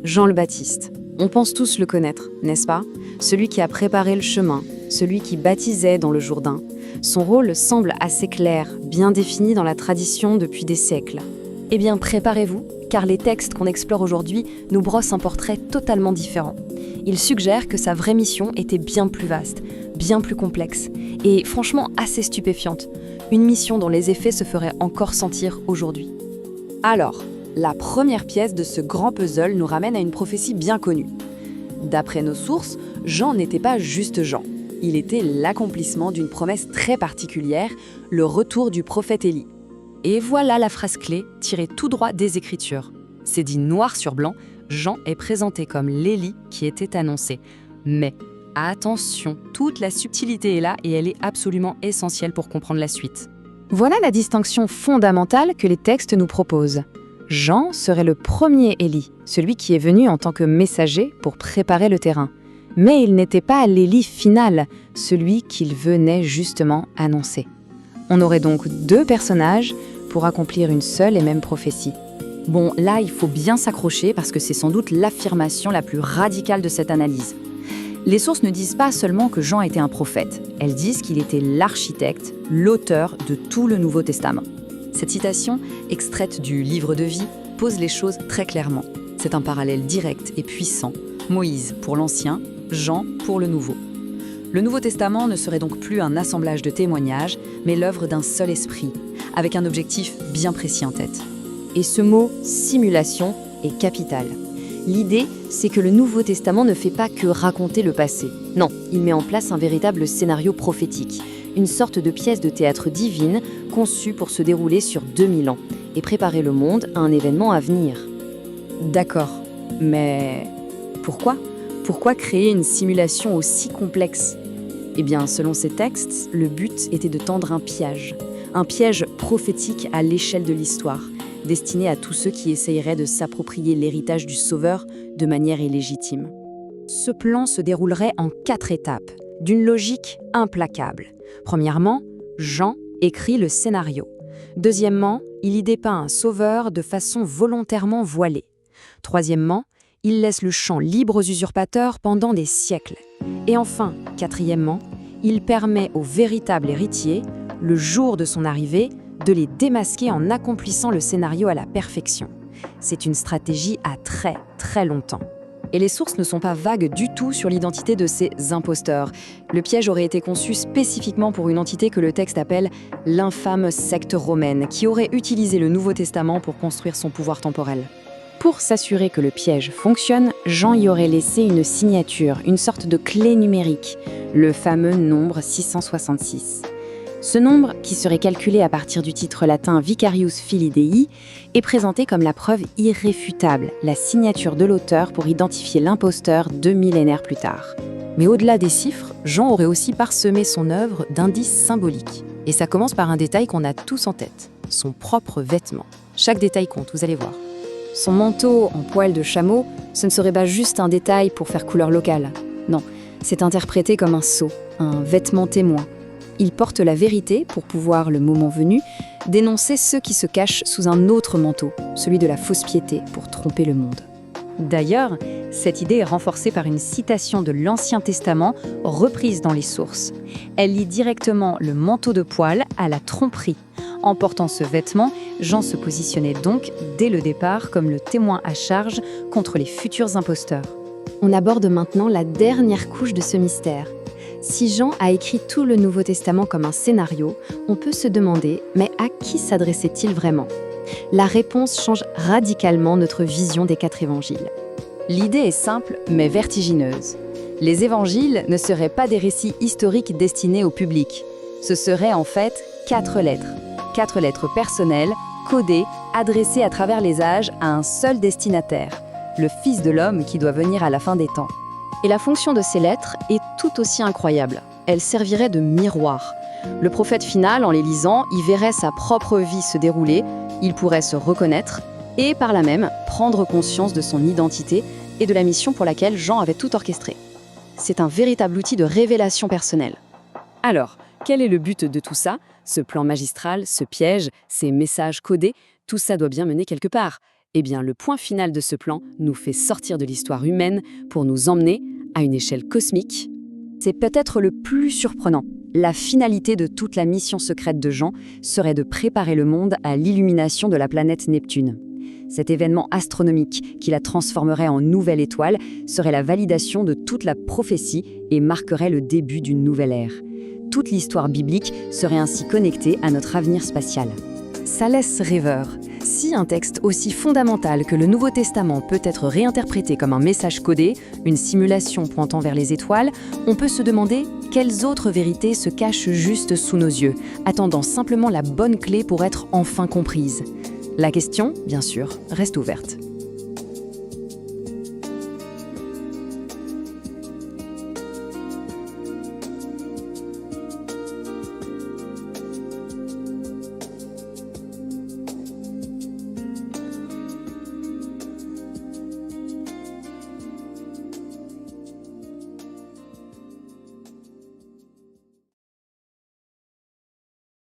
Jean le Baptiste. On pense tous le connaître, n'est-ce pas? Celui qui a préparé le chemin, celui qui baptisait dans le Jourdain. Son rôle semble assez clair, bien défini dans la tradition depuis des siècles. Eh bien, préparez-vous, car les textes qu'on explore aujourd'hui nous brossent un portrait totalement différent. Ils suggèrent que sa vraie mission était bien plus vaste, bien plus complexe, et franchement assez stupéfiante. Une mission dont les effets se feraient encore sentir aujourd'hui. Alors, la première pièce de ce grand puzzle nous ramène à une prophétie bien connue. D'après nos sources, Jean n'était pas juste Jean. Il était l'accomplissement d'une promesse très particulière, le retour du prophète Élie. Et voilà la phrase clé tirée tout droit des Écritures. C'est dit noir sur blanc, Jean est présenté comme l'Élie qui était annoncé. Mais attention, toute la subtilité est là et elle est absolument essentielle pour comprendre la suite. Voilà la distinction fondamentale que les textes nous proposent. Jean serait le premier Élie, celui qui est venu en tant que messager pour préparer le terrain. Mais il n'était pas l'Élie final, celui qu'il venait justement annoncer. On aurait donc deux personnages pour accomplir une seule et même prophétie. Bon, là, il faut bien s'accrocher parce que c'est sans doute l'affirmation la plus radicale de cette analyse. Les sources ne disent pas seulement que Jean était un prophète, elles disent qu'il était l'architecte, l'auteur de tout le Nouveau Testament. Cette citation, extraite du Livre de vie, pose les choses très clairement. C'est un parallèle direct et puissant. Moïse pour l'Ancien, Jean pour le Nouveau. Le Nouveau Testament ne serait donc plus un assemblage de témoignages, mais l'œuvre d'un seul esprit, avec un objectif bien précis en tête. Et ce mot « simulation » est capital. L'idée, c'est que le Nouveau Testament ne fait pas que raconter le passé. Non, il met en place un véritable scénario prophétique, une sorte de pièce de théâtre divine conçue pour se dérouler sur 2000 ans et préparer le monde à un événement à venir. D'accord, mais pourquoi ? Pourquoi créer une simulation aussi complexe ? Eh bien, selon ces textes, le but était de tendre un piège prophétique à l'échelle de l'histoire, destiné à tous ceux qui essayeraient de s'approprier l'héritage du Sauveur de manière illégitime. Ce plan se déroulerait en 4 étapes, d'une logique implacable. Premièrement, Jean écrit le scénario. Deuxièmement, il y dépeint un sauveur de façon volontairement voilée. Troisièmement, il laisse le champ libre aux usurpateurs pendant des siècles. Et enfin, quatrièmement, il permet au véritable héritier, le jour de son arrivée, de les démasquer en accomplissant le scénario à la perfection. C'est une stratégie à très, très longtemps. Et les sources ne sont pas vagues du tout sur l'identité de ces imposteurs. Le piège aurait été conçu spécifiquement pour une entité que le texte appelle l'infâme secte romaine, qui aurait utilisé le Nouveau Testament pour construire son pouvoir temporel. Pour s'assurer que le piège fonctionne, Jean y aurait laissé une signature, une sorte de clé numérique, le fameux nombre 666. Ce nombre, qui serait calculé à partir du titre latin Vicarius Filii Dei, est présenté comme la preuve irréfutable, la signature de l'auteur pour identifier l'imposteur 2 millénaires plus tard. Mais au-delà des chiffres, Jean aurait aussi parsemé son œuvre d'indices symboliques. Et ça commence par un détail qu'on a tous en tête, son propre vêtement. Chaque détail compte, vous allez voir. Son manteau en poil de chameau, ce ne serait pas juste un détail pour faire couleur locale. Non, c'est interprété comme un sceau, un vêtement témoin. Il porte la vérité pour pouvoir, le moment venu, dénoncer ceux qui se cachent sous un autre manteau, celui de la fausse piété, pour tromper le monde. D'ailleurs, cette idée est renforcée par une citation de l'Ancien Testament reprise dans les sources. Elle lie directement le manteau de poil à la tromperie. En portant ce vêtement, Jean se positionnait donc, dès le départ, comme le témoin à charge contre les futurs imposteurs. On aborde maintenant la dernière couche de ce mystère. Si Jean a écrit tout le Nouveau Testament comme un scénario, on peut se demander, mais à qui s'adressait-il vraiment ? La réponse change radicalement notre vision des 4 évangiles. L'idée est simple, mais vertigineuse. Les évangiles ne seraient pas des récits historiques destinés au public. Ce seraient en fait 4 lettres. 4 lettres personnelles, codées, adressées à travers les âges à un seul destinataire, le Fils de l'homme qui doit venir à la fin des temps. Et la fonction de ces lettres est tout aussi incroyable. Elle servirait de miroir. Le prophète final, en les lisant, y verrait sa propre vie se dérouler, il pourrait se reconnaître et par là même prendre conscience de son identité et de la mission pour laquelle Jean avait tout orchestré. C'est un véritable outil de révélation personnelle. Alors, quel est le but de tout ça ? Ce plan magistral, ce piège, ces messages codés, tout ça doit bien mener quelque part. Eh bien, le point final de ce plan nous fait sortir de l'histoire humaine pour nous emmener à une échelle cosmique. C'est peut-être le plus surprenant. La finalité de toute la mission secrète de Jean serait de préparer le monde à l'illumination de la planète Neptune. Cet événement astronomique qui la transformerait en nouvelle étoile serait la validation de toute la prophétie et marquerait le début d'une nouvelle ère. Toute l'histoire biblique serait ainsi connectée à notre avenir spatial. Ça laisse rêveur. Si un texte aussi fondamental que le Nouveau Testament peut être réinterprété comme un message codé, une simulation pointant vers les étoiles, on peut se demander quelles autres vérités se cachent juste sous nos yeux, attendant simplement la bonne clé pour être enfin comprises. La question, bien sûr, reste ouverte.